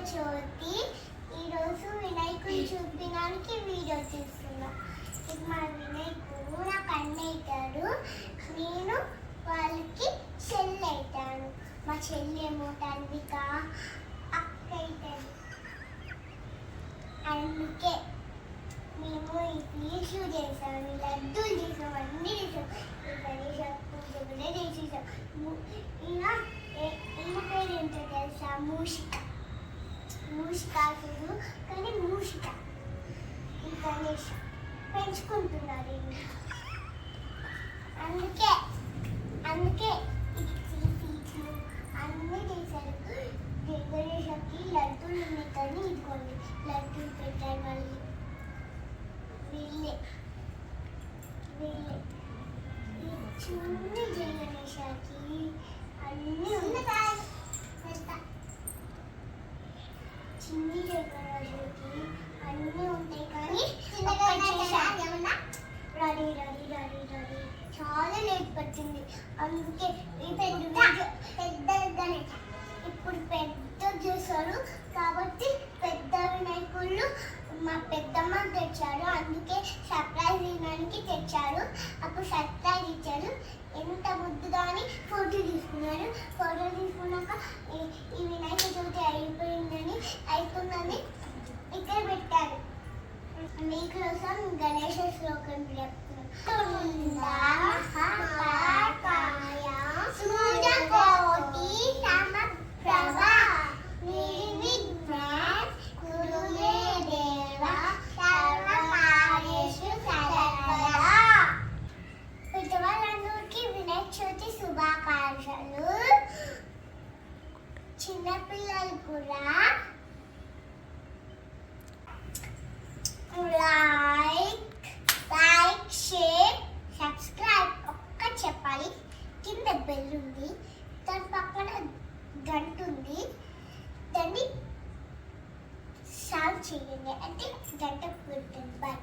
చవితి. ఈరోజు వినాయకుడిని చూపించడానికి వీడియో తీస్తున్నా. ఇది మా వినాయకుడు, నాకు అన్న అవుతాడు. నేను వాళ్ళకి చెల్లి అవుతాను. మా చెల్లి ఏమో తన్విక అక్క అవుతాడు. అందుకే మేము ఇడ్లీలు చేసాము, లడ్డూలు చేసాము, అన్నీ చేసాము. గణేష్ పూజ కూడా చేసేసాం. ఈయన పేరు ఏంటో తెలుసా? మూషిక. మూషికాసుడు కానీ మూషిక. ఈ గణేష్ పెంచుకుంటున్నారు. అందుకే అందుకే సీట్లు అన్నీ చేశారు. గణేషకి లడ్డూలు ఉన్నాయి కానీ ఇదిగోండి లడ్డూలు పెట్టారు. మళ్ళీ వీళ్ళే చిన్న జయ గణేషకి అన్నీ ఉన్నాయి. చిన్ని జయ గణేషకి అన్నీ ఉంటాయి కానీ రెడీ రెడీ రెడీ రెడీ చాలా లేట్ పట్టింది. అందుకే పెద్ద గణేష్ ఇప్పుడు పెద్ద చేశారు కాబట్టి పెద్ద వినాయకుళ్ళు మా పెద్దమ్మ తెచ్చారు. అందుకే సర్ప్రైజ్ ఇవ్వడానికి తెచ్చారు. అప్పుడు సర్ప్రైజ్ ఇచ్చారు. ఎంత ముద్దుగా అని ఫోటో తీసుకున్నారు. ఫోటో తీసుకున్నాక ఈ వినాయక చవితి అయిపోయిందని ఇక్కడ పెట్టారు. మీకోసం గణేష శ్లోకం చెప్తున్నాను. శుభాకాంక్షలు. చిన్నపిల్లలు కూడా లైక్ షేర్ సబ్స్క్రైబ్ ఒక్క చెప్పాలి. కింద బెల్ ఉంది, దాని పక్కన గంట ఉంది, దాన్ని సాల్వ్ చేయండి అంటే గంట పుట్టింది. బాయ్.